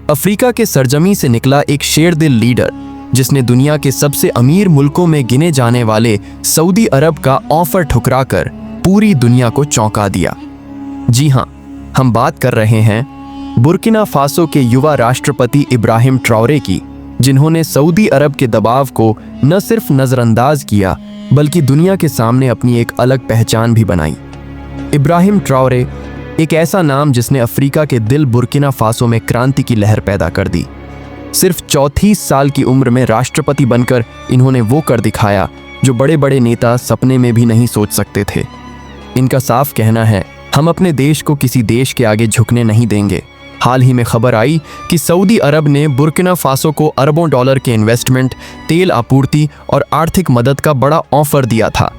Africa के सरजमी से निकला एक शेरदिल लीडर जिसने दुनिया के सबसे अमीर मुल्कों में गिने जाने वाले सऊदी अरब का ऑफर ठुकराकर पूरी दुनिया को चौंका दिया। जी हाँ, हम बात कर रहे हैं बुर्किना फासो के युवा राष्ट्रपति इब्राहिम ट्राओरे की, जिन्होंने सऊदी अरब के दबाव को न सिर्फ नज़रअंदाज किया बल्कि दुनिया के सामने अपनी एक अलग पहचान भी बनाई। इब्राहिम ट्राओरे एक ऐसा नाम जिसने अफ्रीका के दिल बुर्किना फासो में क्रांति की लहर पैदा कर दी। सिर्फ 34 साल की उम्र में राष्ट्रपति बनकर इन्होंने वो कर दिखाया जो बड़े बड़े नेता सपने में भी नहीं सोच सकते थे। इनका साफ कहना है, हम अपने देश को किसी देश के आगे झुकने नहीं देंगे। हाल ही में खबर आई कि सऊदी अरब ने बुर्किना फासो को अरबों डॉलर के इन्वेस्टमेंट, तेल आपूर्ति और आर्थिक मदद का बड़ा ऑफर दिया था।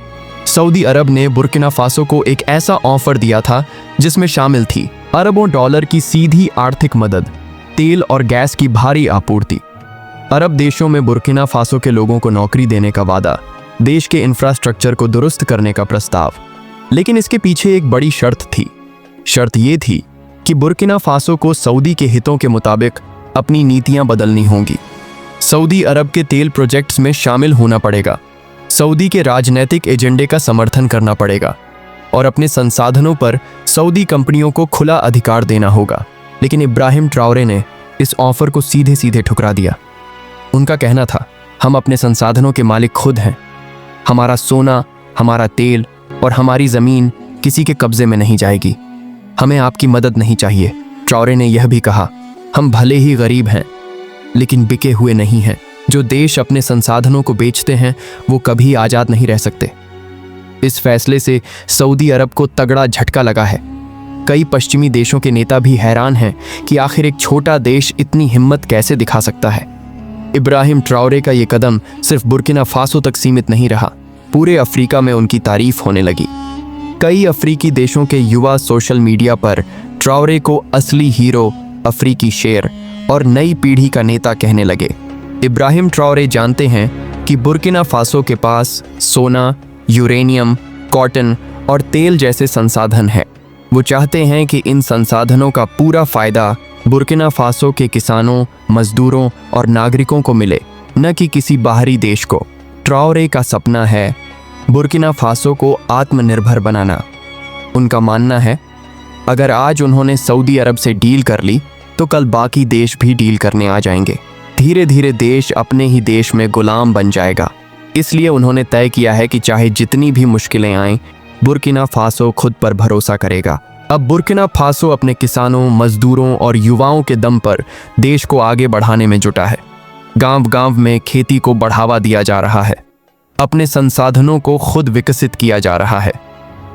सऊदी अरब ने बुर्किना फासो को एक ऐसा ऑफर दिया था जिसमें शामिल थी अरबों डॉलर की सीधी आर्थिक मदद, तेल और गैस की भारी आपूर्ति, अरब देशों में बुर्किना फासो के लोगों को नौकरी देने का वादा, देश के इंफ्रास्ट्रक्चर को दुरुस्त करने का प्रस्ताव। लेकिन इसके पीछे एक बड़ी शर्त थी। शर्त ये थी कि बुर्किना फासो को सऊदी के हितों के मुताबिक अपनी नीतियां बदलनी होंगी। सऊदी अरब के तेल प्रोजेक्ट्स में शामिल होना पड़ेगा, सऊदी के राजनीतिक एजेंडे का समर्थन करना पड़ेगा और अपने संसाधनों पर सऊदी कंपनियों को खुला अधिकार देना होगा। लेकिन इब्राहिम ट्राओरे ने इस ऑफर को सीधे सीधे ठुकरा दिया। उनका कहना था, हम अपने संसाधनों के मालिक खुद हैं। हमारा सोना, हमारा तेल और हमारी ज़मीन किसी के कब्जे में नहीं जाएगी। हमें आपकी मदद नहीं चाहिए। ट्राओरे ने यह भी कहा, हम भले ही गरीब हैं लेकिन बिके हुए नहीं हैं। जो देश अपने संसाधनों को बेचते हैं वो कभी आज़ाद नहीं रह सकते। इस फैसले से सऊदी अरब को तगड़ा झटका लगा है। कई पश्चिमी देशों के नेता भी हैरान हैं कि आखिर एक छोटा देश इतनी हिम्मत कैसे दिखा सकता है। इब्राहिम ट्राओरे का ये कदम सिर्फ बुर्किना फासो तक सीमित नहीं रहा, पूरे अफ्रीका में उनकी तारीफ होने लगी। कई अफ्रीकी देशों के युवा सोशल मीडिया पर ट्राओरे को असली हीरो, अफ्रीकी शेर और नई पीढ़ी का नेता कहने लगे। इब्राहिम ट्राओरे जानते हैं कि बुर्किना फासो के पास सोना, यूरेनियम, कॉटन और तेल जैसे संसाधन हैं। वो चाहते हैं कि इन संसाधनों का पूरा फ़ायदा बुर्किना फासो के किसानों, मजदूरों और नागरिकों को मिले, न कि किसी बाहरी देश को। ट्राओरे का सपना है बुर्किना फासो को आत्मनिर्भर बनाना। उनका मानना है, अगर आज उन्होंने सऊदी अरब से डील कर ली तो कल बाकी देश भी डील करने आ जाएंगे। धीरे धीरे देश अपने ही देश में गुलाम बन जाएगा। इसलिए उन्होंने तय किया है कि चाहे जितनी भी मुश्किलें आएं, बुर्किना फासो खुद पर भरोसा करेगा। अब बुर्किना फासो अपने किसानों, मजदूरों और युवाओं के दम पर देश को आगे बढ़ाने में जुटा है। गांव-गांव में खेती को बढ़ावा दिया जा रहा है, अपने संसाधनों को खुद विकसित किया जा रहा है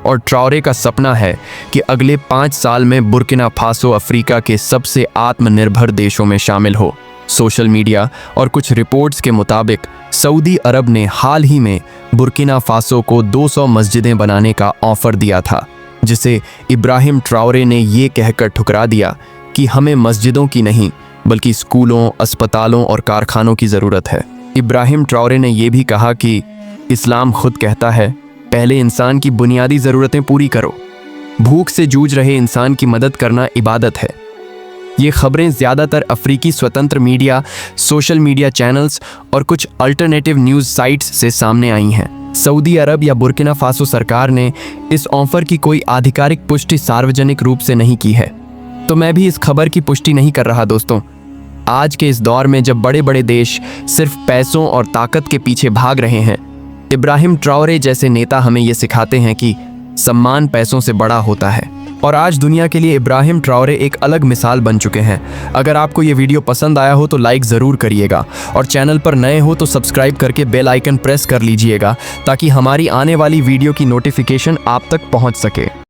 और ट्राओरे का सपना है कि अगले 5 साल में बुर्किना फासो अफ्रीका के सबसे आत्मनिर्भर देशों में शामिल हो। सोशल मीडिया और कुछ रिपोर्ट्स के मुताबिक सऊदी अरब ने हाल ही में बुर्किना फासो को 200 मस्जिदें बनाने का ऑफर दिया था, जिसे इब्राहिम ट्राओरे ने ये कहकर ठुकरा दिया कि हमें मस्जिदों की नहीं बल्कि स्कूलों, अस्पतालों और कारखानों की ज़रूरत है। इब्राहिम ट्राओरे ने यह भी कहा कि इस्लाम खुद कहता है, पहले इंसान की बुनियादी ज़रूरतें पूरी करो। भूख से जूझ रहे इंसान की मदद करना इबादत है। ये खबरें ज़्यादातर अफ्रीकी स्वतंत्र मीडिया, सोशल मीडिया चैनल्स और कुछ अल्टरनेटिव न्यूज़ साइट्स से सामने आई हैं। सऊदी अरब या बुर्किना फासो सरकार ने इस ऑफर की कोई आधिकारिक पुष्टि सार्वजनिक रूप से नहीं की है, तो मैं भी इस खबर की पुष्टि नहीं कर रहा। दोस्तों, आज के इस दौर में जब बड़े बड़े देश सिर्फ पैसों और ताकत के पीछे भाग रहे हैं, इब्राहिम ट्राओरे जैसे नेता हमें ये सिखाते हैं कि सम्मान पैसों से बड़ा होता है। और आज दुनिया के लिए इब्राहिम ट्राओरे एक अलग मिसाल बन चुके हैं। अगर आपको ये वीडियो पसंद आया हो तो लाइक ज़रूर करिएगा और चैनल पर नए हो तो सब्सक्राइब करके बेल आइकन प्रेस कर लीजिएगा ताकि हमारी आने वाली वीडियो की नोटिफिकेशन आप तक पहुंच सके।